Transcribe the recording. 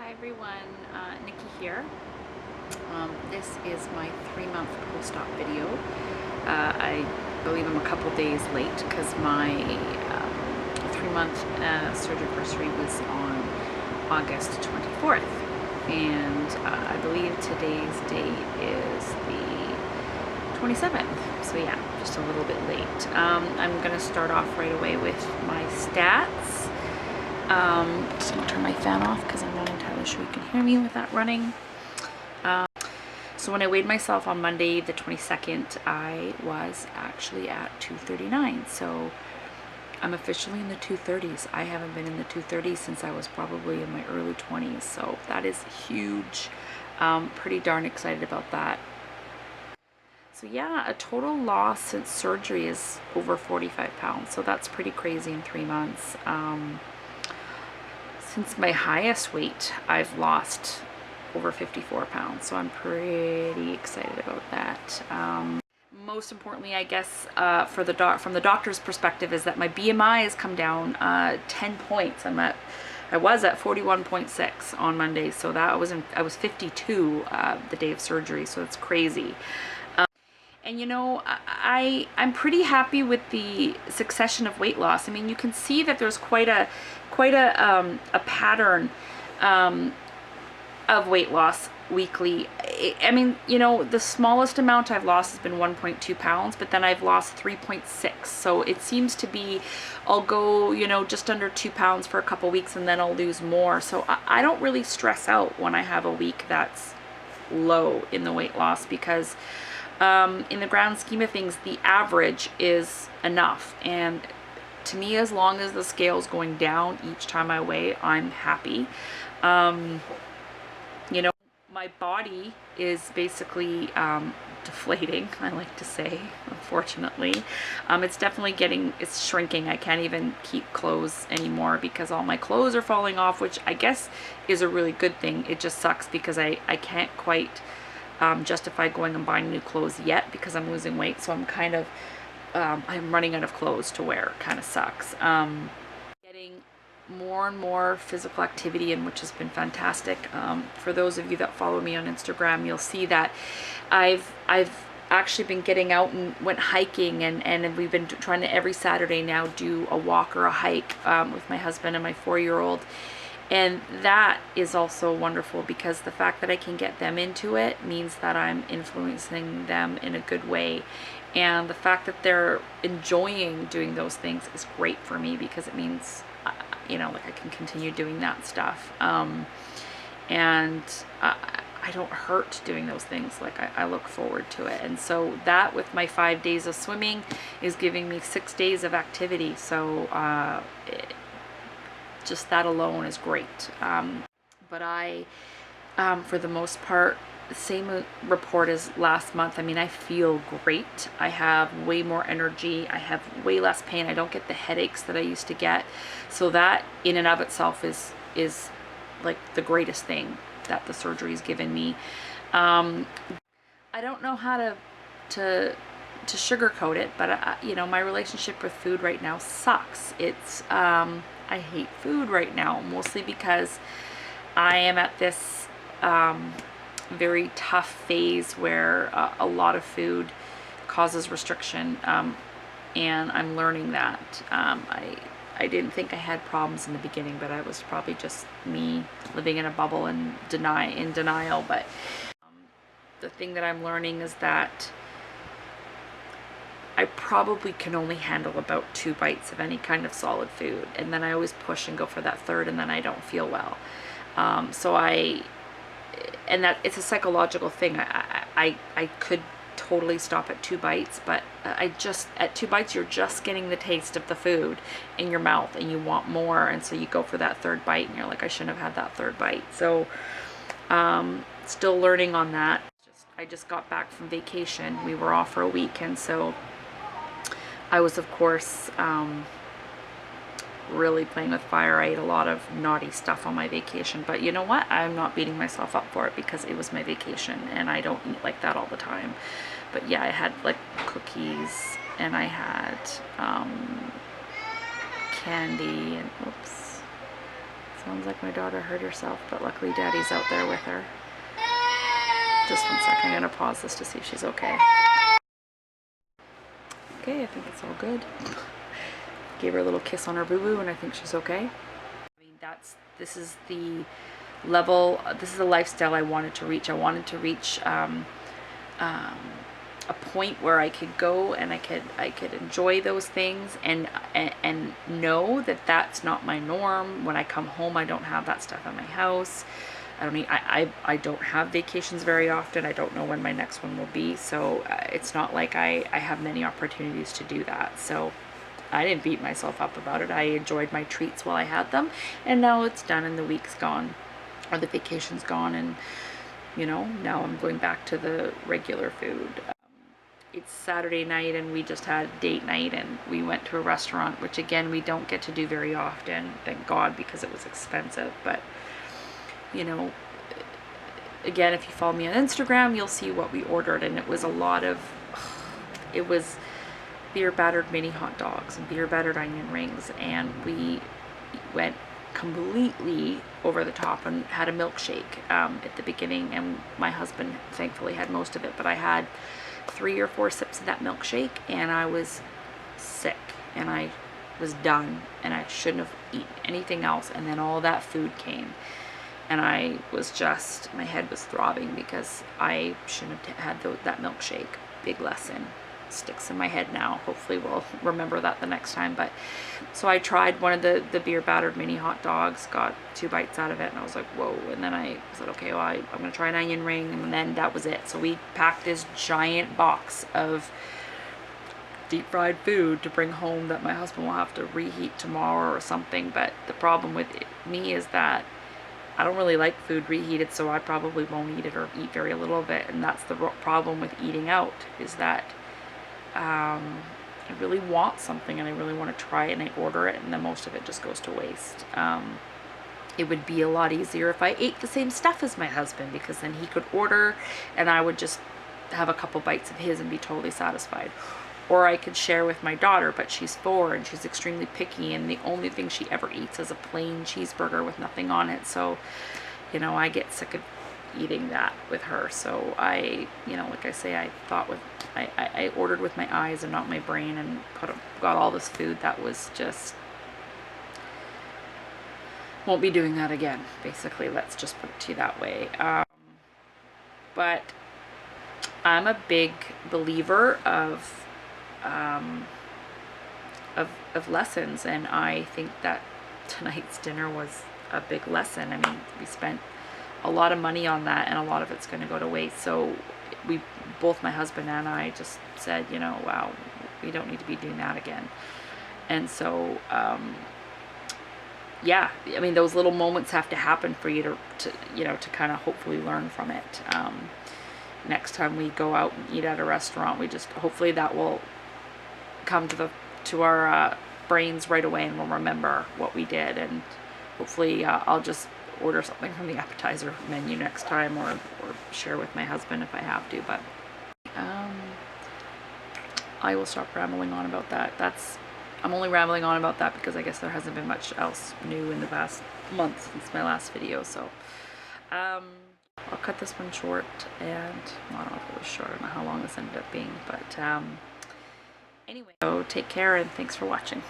Hi everyone, Nikki here. This is my 3-month post-op video. I believe I'm a couple days late because my 3-month surgery anniversary was on August 24th, and I believe today's date is the 27th. So yeah, just a little bit late. I'm gonna start off right away with my stats. Just gonna turn my fan off because I'm not entirely sure you can hear me with that running. So when I weighed myself on Monday the 22nd, I was actually at 239. So I'm officially in the 230s. I haven't been in the 230s since I was probably in my early 20s. So that is huge. Pretty darn excited about that. So yeah, a total loss since surgery is over 45 pounds. So that's pretty crazy in 3 months. Since my highest weight, I've lost over 54 pounds, so I'm pretty excited about that. Most importantly, I guess, from the doctor's perspective, is that my BMI has come down 10 points. I was at 41.6 on Monday, so I was 52 the day of surgery, so it's crazy. And you know, I'm pretty happy with the succession of weight loss. I mean, you can see that there's quite a pattern of weight loss weekly. I mean, you know, the smallest amount I've lost has been 1.2 pounds, but then I've lost 3.6. So it seems to be, I'll go, you know, just under 2 pounds for a couple weeks and then I'll lose more. So I don't really stress out when I have a week that's low in the weight loss, because in the grand scheme of things, the average is enough. And to me, as long as the scale's going down each time I weigh, I'm happy. You know, my body is basically deflating, I like to say, unfortunately. It's definitely it's shrinking. I can't even keep clothes anymore because all my clothes are falling off, which I guess is a really good thing. It just sucks because I can't quite justify going and buying new clothes yet because I'm losing weight. So I'm kind of, I'm running out of clothes to wear. Kind of sucks. Getting more and more physical activity in, which has been fantastic. For those of you that follow me on Instagram, you'll see that I've actually been getting out and went hiking, and we've been trying to every Saturday now do a walk or a hike with my husband and my 4-year-old. And that is also wonderful because the fact that I can get them into it means that I'm influencing them in a good way. And the fact that they're enjoying doing those things is great for me because it means, you know, like I can continue doing that stuff. And I don't hurt doing those things. Like I look forward to it. And so that, with my 5 days of swimming, is giving me 6 days of activity. So just that alone is great. But I, for the most part, same report as last month. I mean, I feel great. I have way more energy. I have way less pain. I don't get the headaches that I used to get. So that in and of itself is like the greatest thing that the surgery's given me. I don't know how to sugarcoat it, but you know, my relationship with food right now sucks. It's I hate food right now, mostly because I am at this very tough phase where a lot of food causes restriction, and I'm learning that. I didn't think I had problems in the beginning, but I was probably just me living in a bubble and in denial. But the thing that I'm learning is that I probably can only handle about 2 bites of any kind of solid food, and then I always push and go for that third, and then I don't feel well. And that it's a psychological thing. I could totally stop at 2 bites, but at 2 bites you're just getting the taste of the food in your mouth, and you want more, and so you go for that 3rd bite, and you're like, I shouldn't have had that 3rd bite. So still learning on that. I just got back from vacation. We were off for a week, and so I was, of course, really playing with fire. I ate a lot of naughty stuff on my vacation, but you know what? I'm not beating myself up for it because it was my vacation, and I don't eat like that all the time. But yeah, I had like cookies, and I had candy, and oops, Sounds like my daughter hurt herself, but luckily Daddy's out there with her. Just one second, I'm gonna pause this to see if she's okay. Okay, I think it's all good. Gave her a little kiss on her boo-boo, and I think she's okay. I mean, this is the level, this is the lifestyle I wanted to reach. I wanted to reach a point where I could go and I could enjoy those things and know that that's not my norm. When I come home, I don't have that stuff in my house. I don't have vacations very often. I don't know when my next one will be, so it's not like I have many opportunities to do that. So I didn't beat myself up about it. I enjoyed my treats while I had them, and now it's done and the week's gone, or the vacation's gone, and you know, now I'm going back to the regular food. It's Saturday night and we just had date night, and we went to a restaurant, which again we don't get to do very often, thank God, because it was expensive. But you know, again, if you follow me on Instagram, you'll see what we ordered, and it was a lot of, it was beer battered mini hot dogs and beer battered onion rings, and we went completely over the top and had a milkshake at the beginning, and my husband thankfully had most of it, but I had 3 or 4 sips of that milkshake and I was sick and I was done, and I shouldn't have eaten anything else. And then all that food came and I was just, my head was throbbing because I shouldn't have had that milkshake. Big lesson. Sticks in my head now. Hopefully we'll remember that the next time. But so I tried one of the beer battered mini hot dogs, got 2 bites out of it, and I was like, whoa. And then I said, okay, well, I'm gonna try an onion ring, and then that was it. So we packed this giant box of deep fried food to bring home that my husband will have to reheat tomorrow or something. But the problem with me is that I don't really like food reheated, so I probably won't eat it or eat very little of it. And that's the problem with eating out, is that I really want something and I really want to try it, and I order it, and then most of it just goes to waste. It would be a lot easier if I ate the same stuff as my husband, because then he could order and I would just have a couple bites of his and be totally satisfied. Or I could share with my daughter, but she's 4 and she's extremely picky, and the only thing she ever eats is a plain cheeseburger with nothing on it. So, you know, I get sick of eating that with her. So I, you know, like I say, I ordered with my eyes and not my brain, and got all this food that was just, won't be doing that again, basically. Let's just put it to you that way. But I'm a big believer of lessons, and I think that tonight's dinner was a big lesson. I mean, we spent a lot of money on that, and a lot of it's going to go to waste. So we, both my husband and I, just said, you know, wow, we don't need to be doing that again. And so yeah, I mean, those little moments have to happen for you to you know, to kind of hopefully learn from it. Next time we go out and eat at a restaurant, we just, hopefully that will come to our brains right away, and we'll remember what we did. And hopefully I'll just order something from the appetizer menu next time, or share with my husband if I have to. But I will stop rambling on about that. I'm only rambling on about that because I guess there hasn't been much else new in the past month since my last video. So I'll cut this one short, and well, I don't know if it was short, I don't know how long this ended up being, but anyway, so take care and thanks for watching.